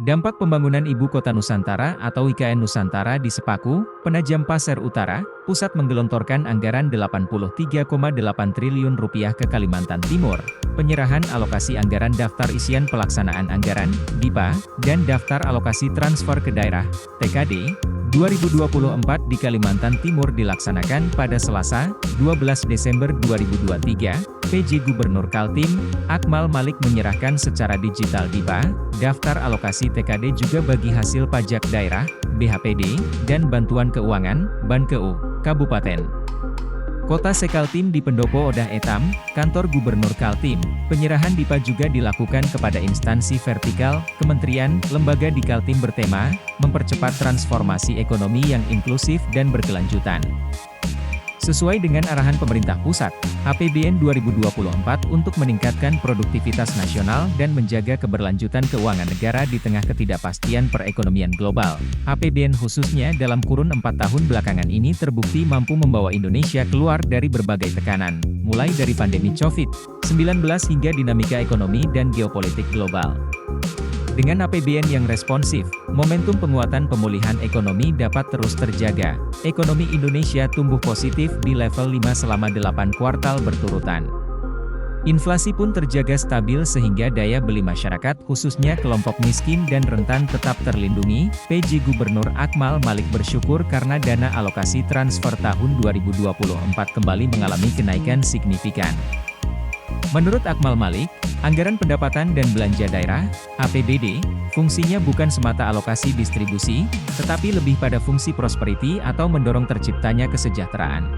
Dampak pembangunan Ibu Kota Nusantara atau IKN Nusantara di Sepaku, Penajam Pasir Utara, Pusat menggelontorkan anggaran Rp83,8 triliun ke Kalimantan Timur. Penyerahan alokasi anggaran Daftar Isian Pelaksanaan Anggaran, DIPA, dan Daftar Alokasi Transfer ke Daerah, TKD, 2024 di Kalimantan Timur dilaksanakan pada Selasa, 12 Desember 2023. PJ Gubernur Kaltim, Akmal Malik menyerahkan secara digital DIPA, Daftar Alokasi TKD juga bagi hasil pajak daerah, BHPD, dan bantuan keuangan, BANKEU, Kabupaten Kota Sekaltim di Pendopo Odah Etam, Kantor Gubernur Kaltim. Penyerahan DIPA juga dilakukan kepada instansi vertikal, kementerian, lembaga di Kaltim bertema, mempercepat transformasi ekonomi yang inklusif dan berkelanjutan. Sesuai dengan arahan pemerintah pusat, APBN 2024 untuk meningkatkan produktivitas nasional dan menjaga keberlanjutan keuangan negara di tengah ketidakpastian perekonomian global. APBN khususnya dalam kurun 4 tahun belakangan ini terbukti mampu membawa Indonesia keluar dari berbagai tekanan, mulai dari pandemi COVID-19 hingga dinamika ekonomi dan geopolitik global. Dengan APBN yang responsif, momentum penguatan pemulihan ekonomi dapat terus terjaga. Ekonomi Indonesia tumbuh positif di level 5 selama 8 kuartal berturutan. Inflasi pun terjaga stabil sehingga daya beli masyarakat khususnya kelompok miskin dan rentan tetap terlindungi. PJ Gubernur Akmal Malik bersyukur karena dana alokasi transfer tahun 2024 kembali mengalami kenaikan signifikan. Menurut Akmal Malik, anggaran pendapatan dan belanja daerah, APBD, fungsinya bukan semata alokasi distribusi, tetapi lebih pada fungsi prosperity atau mendorong terciptanya kesejahteraan.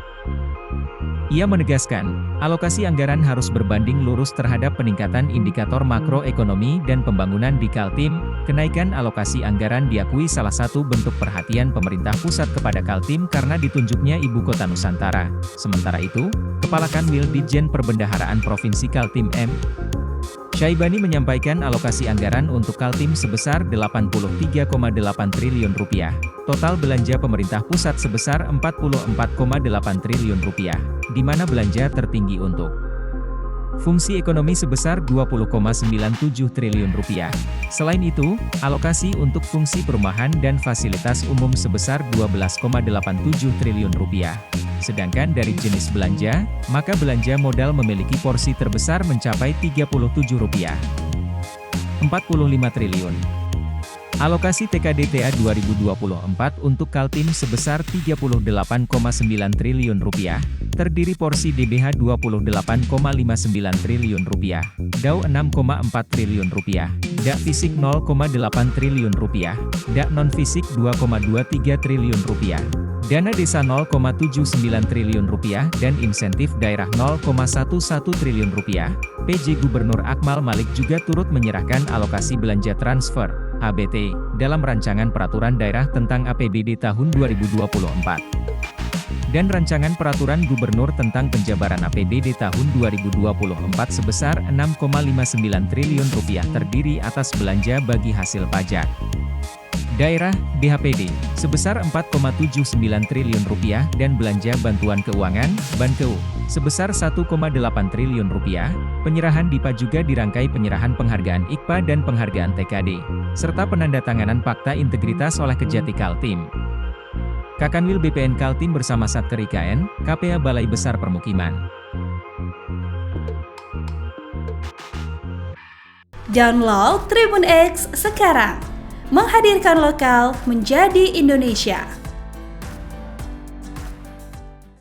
Ia menegaskan, alokasi anggaran harus berbanding lurus terhadap peningkatan indikator makroekonomi dan pembangunan di Kaltim. Kenaikan alokasi anggaran diakui salah satu bentuk perhatian pemerintah pusat kepada Kaltim karena ditunjuknya Ibu Kota Nusantara. Sementara itu, Kepala Kanwil Ditjen Perbendaharaan Provinsi Kaltim M. Syaibani menyampaikan alokasi anggaran untuk Kaltim sebesar Rp83,8 triliun. Total belanja pemerintah pusat sebesar Rp44,8 triliun, di mana belanja tertinggi untuk fungsi ekonomi sebesar Rp20,97 triliun. Selain itu, alokasi untuk fungsi perumahan dan fasilitas umum sebesar Rp12,87 triliun. Sedangkan dari jenis belanja, maka belanja modal memiliki porsi terbesar mencapai Rp30,45 triliun. Alokasi TKD-TA 2024 untuk Kaltim sebesar Rp38,9 triliun, terdiri porsi DBH Rp28,59 triliun, DAU Rp6,4 triliun, DA fisik Rp0,8 triliun, DA non-fisik Rp2,23 triliun, dana desa Rp0,79 triliun, dan insentif daerah Rp0,11 triliun. PJ Gubernur Akmal Malik juga turut menyerahkan alokasi belanja transfer, ABT, dalam rancangan peraturan daerah tentang APBD tahun 2024. Dan rancangan peraturan gubernur tentang penjabaran APBD tahun 2024 sebesar Rp6,59 triliun terdiri atas belanja bagi hasil pajak daerah, BHPD, sebesar Rp4,79 triliun dan belanja bantuan keuangan, BANKEU, sebesar Rp1,8 triliun. Penyerahan DIPA juga dirangkai penyerahan penghargaan IKPA dan penghargaan TKD, serta penandatanganan Fakta Integritas oleh Kejati Kaltim. Kakanwil BPN Kaltim bersama Satker IKN, KPA Balai Besar Permukiman. Download Tribun X sekarang. Menghadirkan lokal menjadi Indonesia.